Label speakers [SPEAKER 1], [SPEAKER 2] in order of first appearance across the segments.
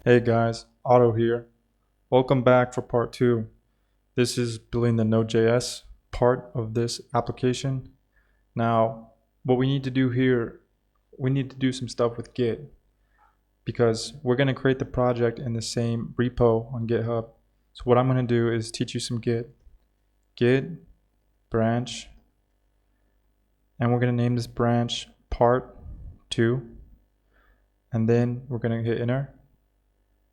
[SPEAKER 1] Hey guys, Otto here. Welcome back for part 2. This is building the Node.js part of this application. Now, what we need to do here, we need to do some stuff with Git because we're going to create the project in the same repo on GitHub. So what I'm going to do is teach you some Git branch, and we're going to name this branch part 2, and then we're going to hit enter.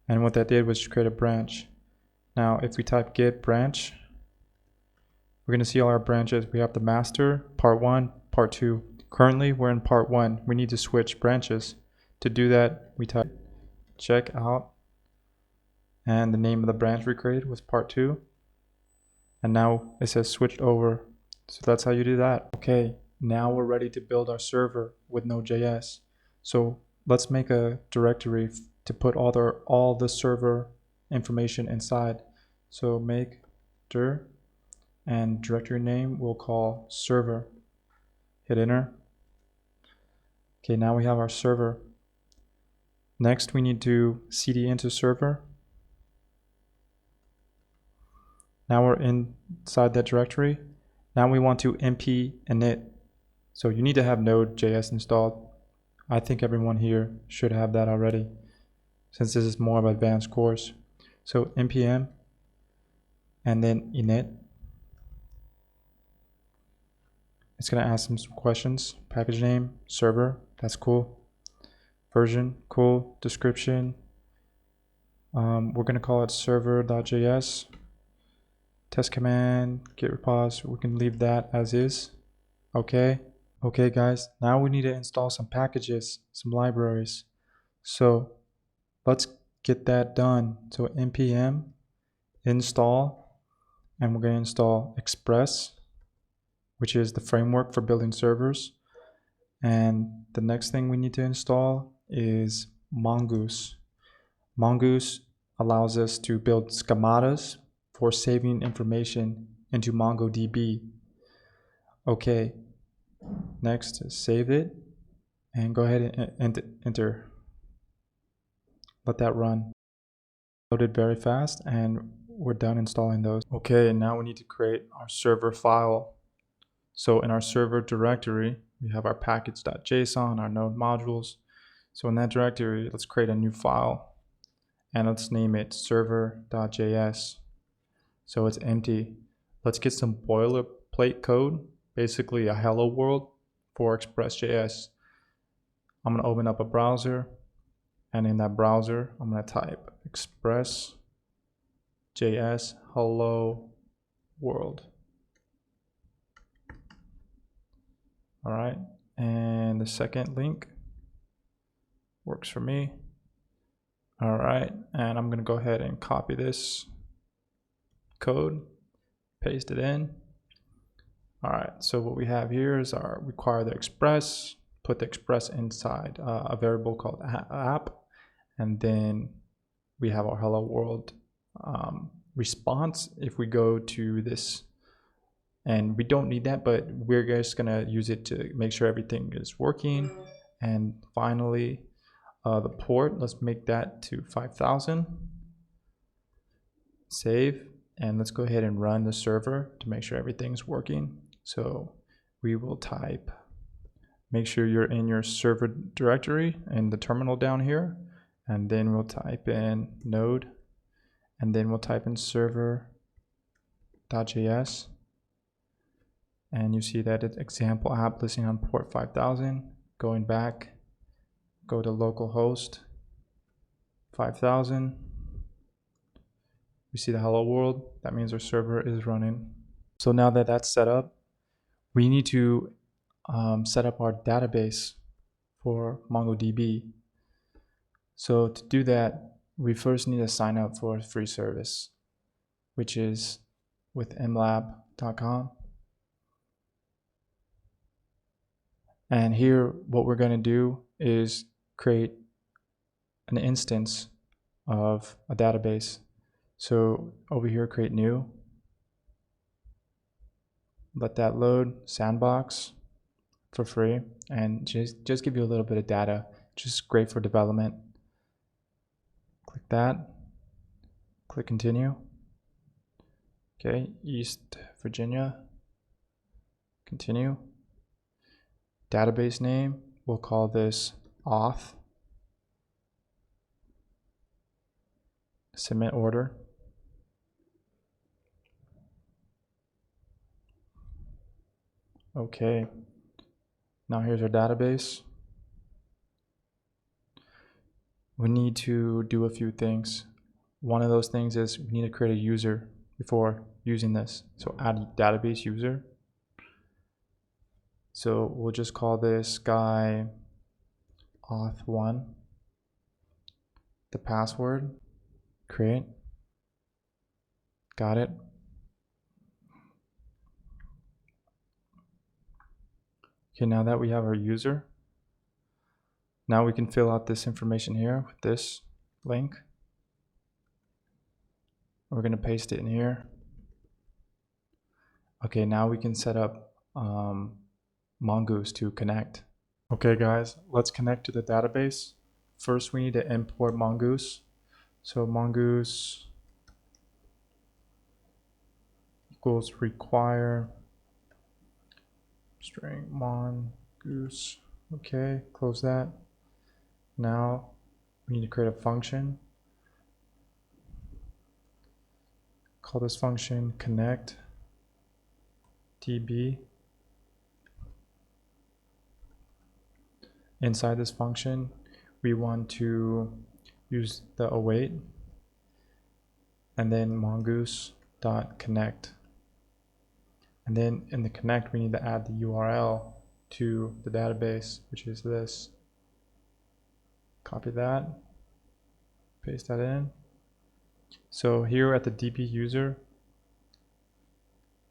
[SPEAKER 1] And what that did was create a branch. Now, if we type git branch, we're going to see all our branches. We have the master, part 1, part 2. Currently, we're in part 1. We need to switch branches. To do that, we type check out, and the name of the branch we created was part 2. And now it says switched over. So that's how you do that. Okay, now we're ready to build our server with Node.js. So let's make a directory to put all the server information inside. So make dir, and directory name we'll call server. Hit enter. Okay, now we have our server. Next, we need to cd into server. Now we're inside that directory. Now we want to np init. So you need to have Node.js installed. I think everyone here should have that already, since this is more of an advanced course. So npm and then init. It's going to ask some questions. Package name, server, that's cool. Version, cool. Description, we're going to call it server.js. Test command, git repos, we can leave that as is. Okay guys, now we need to install some packages, some libraries. So let's get that done. So npm install, and we're going to install Express, which is the framework for building servers. And the next thing we need to install is Mongoose. Mongoose allows us to build schematas for saving information into Mongodb. Okay, next, save it and go ahead and enter. Let that run. Loaded very fast, and we're done installing those. Okay, now we need to create our server file. So in our server directory, we have our package.json, our node modules. So in that directory, let's create a new file, and let's name it server.js. So it's empty. Let's get some boilerplate code, basically a hello world for Express.js. I'm going to open up a browser, and in that browser, I'm going to type Express.js hello world. All right, and the second link works for me. All right, and I'm going to go ahead and copy this code, paste it in. All right, so what we have here is our require the express, put the express inside a variable called app, and then we have our hello world response. If we go to this, and we don't need that, but we're just gonna use it to make sure everything is working. And finally, the port, let's make that to 5000. Save, and let's go ahead and run the server to make sure everything's working. So we will type, make sure you're in your server directory in the terminal down here, and then we'll type in node, and then we'll type in server.js, and you see that it's example app listening on port 5000. Going back, go to localhost 5000. We see the hello world. That means our server is running. So now that that's set up, we need to set up our database for MongoDB. So to do that, we first need to sign up for a free service, which is with mlab.com. And here, what we're going to do is create an instance of a database. So over here, create new. Let that load, sandbox for free, and just give you a little bit of data, just great for development. Click that. Click continue. Okay, East Virginia. Continue. Database name, we'll call this auth. Submit order. Okay, now here's our database. We need to do a few things. One of those things is we need to create a user before using this. So add database user. So we'll just call this guy auth1. The password, create. Got it. Okay, now that we have our user, now we can fill out this information here with this link. We're going to paste it in here. Okay, now we can set up Mongoose to connect. Okay guys, let's connect to the database. First we need to import Mongoose. So Mongoose equals require string mongoose. Okay, close that. Now we need to create a function. Call this function connect db. Inside this function, we want to use the await and then mongoose.connect. And then in the connect, we need to add the URL to the database, which is this. Copy that, paste that in. So here at the DB user,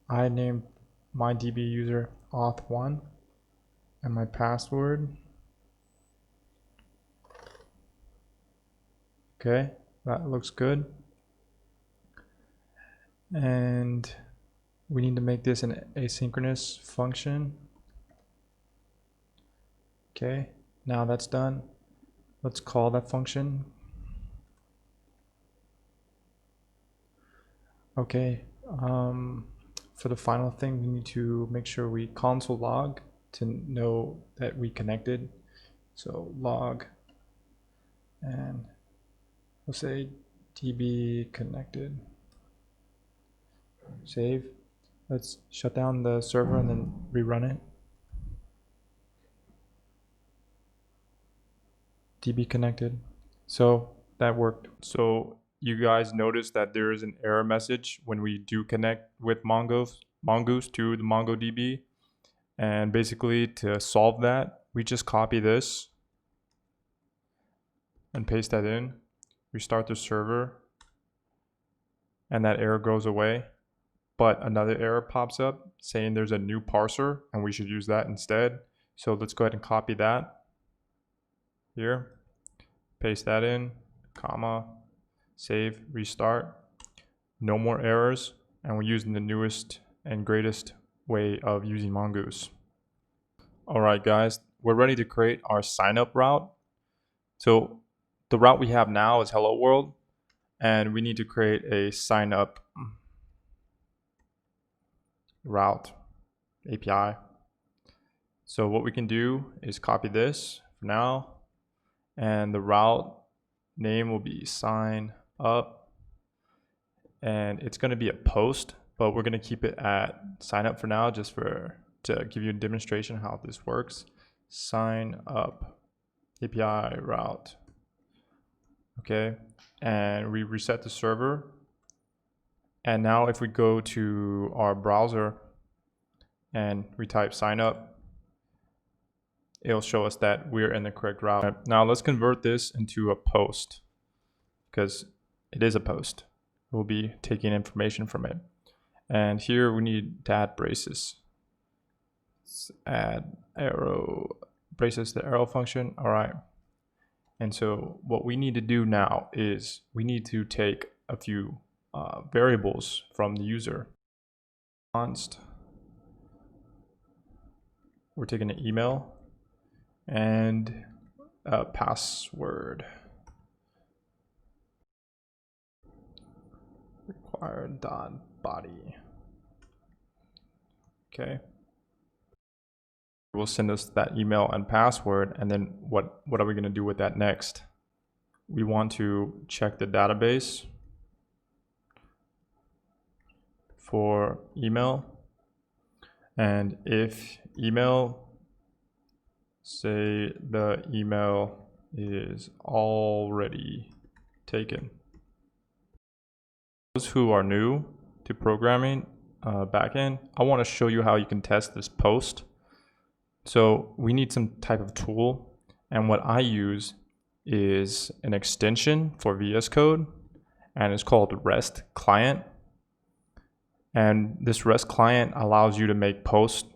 [SPEAKER 1] I named my DB user auth1 and my password. Okay, that looks good. And we need to make this an asynchronous function. Okay, now that's done. Let's call that function. Okay, for the final thing, we need to make sure we console log to know that we connected. So log, and we'll say db connected. Save. Let's shut down the server and then rerun it. DB connected. So that worked. So you guys notice that there is an error message when we do connect with Mongoose to the MongoDB. And basically to solve that, we just copy this and paste that in. Restart the server and that error goes away. But another error pops up saying there's a new parser and we should use that instead. So let's go ahead and copy that here, paste that in, comma, save, restart. No more errors, and we're using the newest and greatest way of using Mongoose. All right, guys, we're ready to create our signup route. So the route we have now is hello world, and we need to create a signup route API. So what we can do is copy this for now, and the route name will be sign up, and it's going to be a post, but we're going to keep it at sign up for now, just to give you a demonstration how this works. Sign up API route. Okay, and we reset the server. And now if we go to our browser and we type sign up, it'll show us that we're in the correct route. Now let's convert this into a post, because it is a post. We'll be taking information from it. And here we need to add braces. Let's add arrow, braces, the arrow function. All right. And so what we need to do now is we need to take a few variables from the user. Const. We're taking an email and a password. inquire.body. Okay. It will send us that email and password, and then what are we going to do with that next? We want to check the database for email, and if email, say the email is already taken. Those who are new to programming backend, I want to show you how you can test this post. So we need some type of tool, and what I use is an extension for VS Code, and it's called REST client. And this REST client allows you to make posts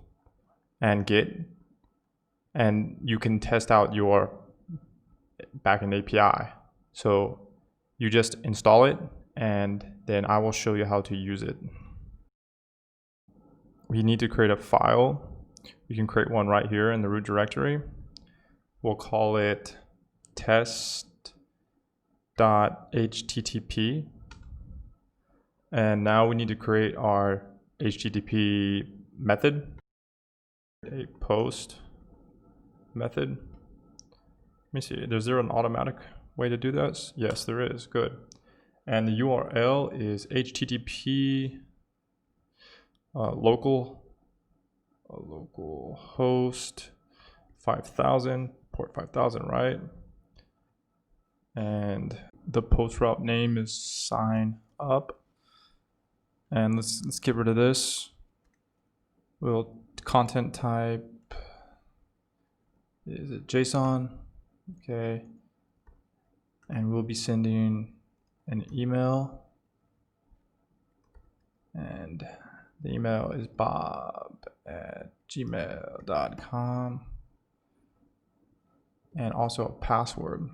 [SPEAKER 1] and GET, and you can test out your backend API. So you just install it, and then I will show you how to use it. We need to create a file. You can create one right here in the root directory. We'll call it test.http. And now we need to create our HTTP method, a post method. Let me see, is there an automatic way to do this? Yes, there is, good. And the URL is http local host 5000, port 5000, right? And the post route name is sign up. And let's get rid of this. We'll content type, is it JSON? Okay. And we'll be sending an email, and the email is bob@gmail.com, and also a password,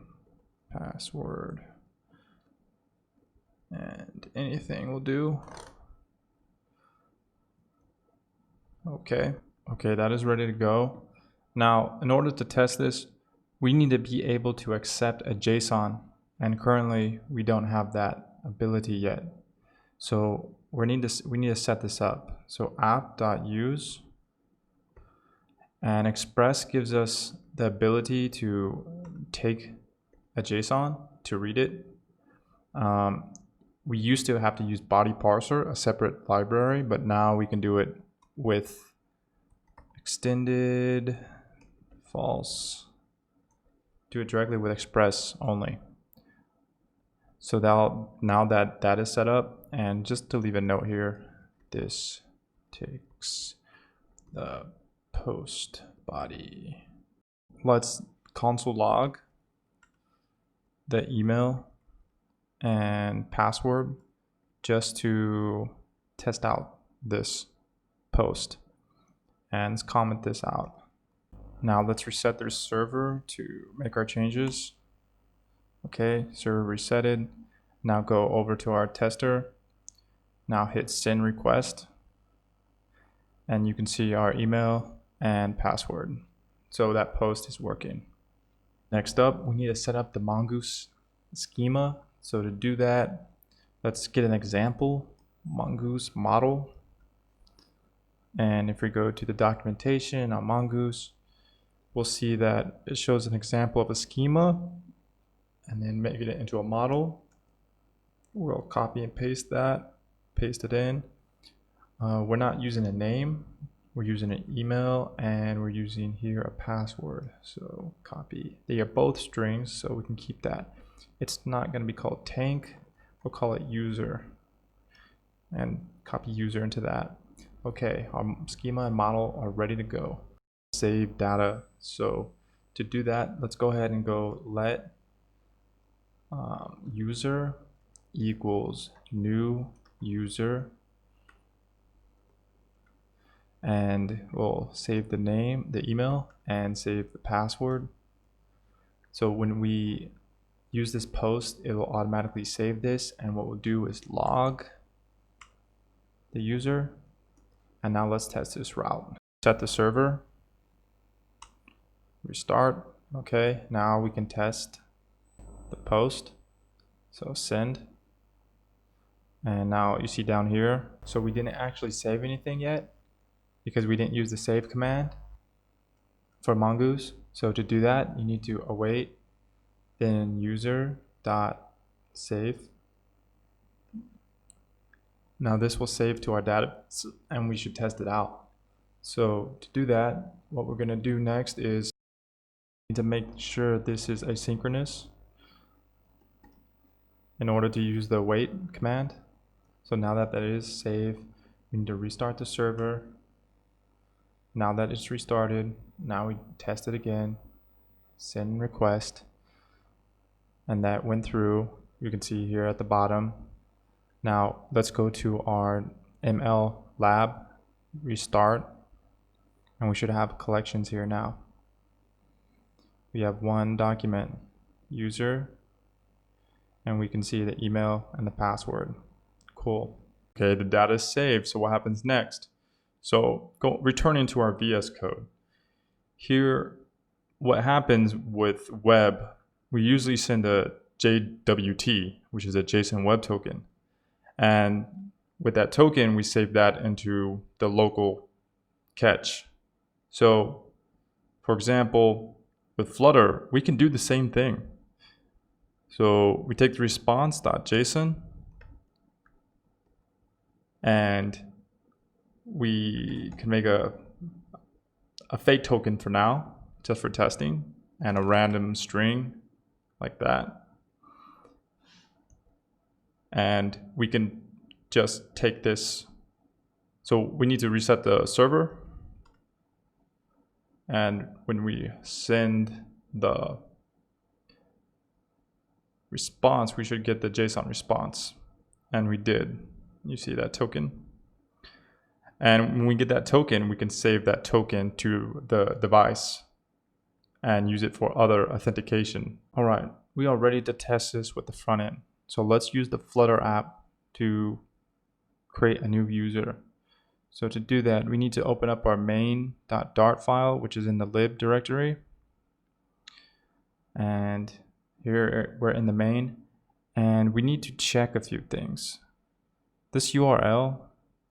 [SPEAKER 1] and anything will do. Okay, that is ready to go. Now, in order to test this, we need to be able to accept a JSON, and currently we don't have that ability yet. So we need to set this up. So app.use, and express gives us the ability to take a JSON to read it. We used to have to use body parser, a separate library, but now we can do it with extended false. Do it directly with express only. So now that is set up, and just to leave a note here, this takes the post body. Let's console log the email and password just to test out this post, and let's comment this out. Now let's reset their server to make our changes. Okay, server resetted. Now go over to our tester. Now hit send request, and you can see our email and password. So that post is working. Next up, we need to set up the Mongoose schema. So to do that, let's get an example, Mongoose model. And if we go to the documentation on Mongoose, we'll see that it shows an example of a schema, and then make it into a model. We'll copy and paste that, paste it in. We're not using a name, we're using an email, and we're using here a password. So copy. They are both strings, so we can keep that. It's not going to be called tank, we'll call it user, and copy user into that. Okay, our schema and model are ready to go. Save data. So to do that, let's go ahead and go let user equals new user, and we'll save the name, the email, and save the password. So when we use this post, it will automatically save this, and what we'll do is log the user. And now let's test this route. Set the server, restart. Okay, now we can test the post. So send, And now you see down here, so we didn't actually save anything yet because we didn't use the save command for Mongoose. So to do that, you need to await, then user.save. Now this will save to our database and we should test it out. So to do that, what we're gonna do next is to make sure this is asynchronous in order to use the wait command. So now that that is saved, we need to restart the server. Now that it's restarted, now we test it again, send request, and that went through. You can see here at the bottom. Now let's go to our ML lab, restart, and we should have collections here now. We have one document, user, and we can see the email and the password. Cool. Okay, the data is saved, so what happens next? So returning to our VS Code. Here, what happens with web, we usually send a JWT, which is a JSON web token. And with that token, we save that into the local cache. So, for example, with Flutter, we can do the same thing. So we take the response.json and we can make a fake token for now, just for testing, and a random string like that. And we can just take this. So we need to reset the server. And when we send the response, we should get the JSON response. And we did. You see that token? And when we get that token, we can save that token to the device and use it for other authentication. All right, we are ready to test this with the front end. So let's use the Flutter app to create a new user. So to do that, we need to open up our main.dart file, which is in the lib directory. And here we're in the main, and we need to check a few things. This URL,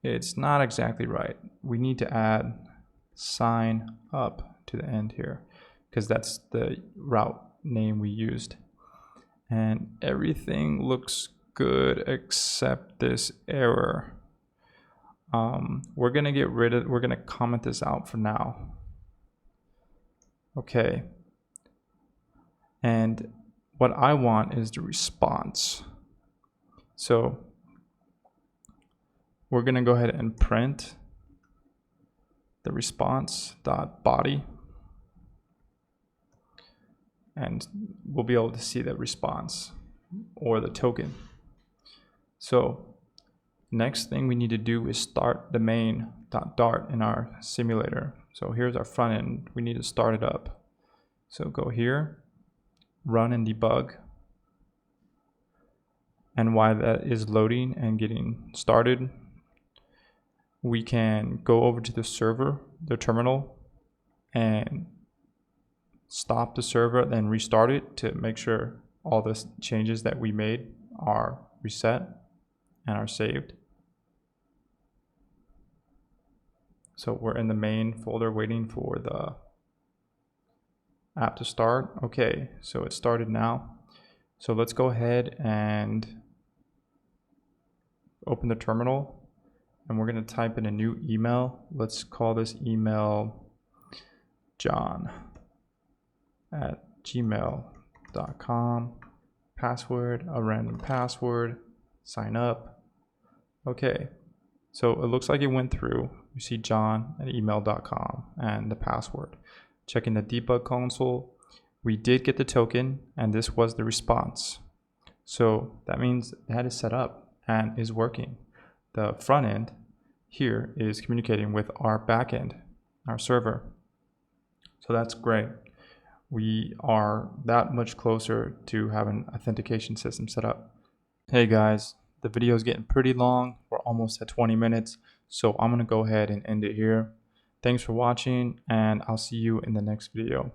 [SPEAKER 1] it's not exactly right. We need to add sign up to the end here because that's the route name we used. And everything looks good except this error. We're gonna comment this out for now. Okay. And what I want is the response. So we're gonna go ahead and print the response.body, and we'll be able to see the response or the token. So next thing we need to do is start the main.dart in our simulator. So here's our front end. We need to start it up. So go here, run and debug. And while that is loading and getting started, we can go over to the server, the terminal, and stop the server, then restart it to make sure all the changes that we made are reset and are saved. So we're in the main folder waiting for the app to start. Okay, so it started now. So let's go ahead and open the terminal, and we're going to type in a new email. Let's call this email john@gmail.com. Password, a random password, sign up. Okay, so it looks like it went through. You see john@email.com and the password. Checking the debug console, we did get the token, and this was the response. So that means that is set up and is working. The front end here is communicating with our back end, our server. So that's great. We are that much closer to having an authentication system set up. Hey guys, the video is getting pretty long. We're almost at 20 minutes. So I'm going to go ahead and end it here. Thanks for watching, and I'll see you in the next video.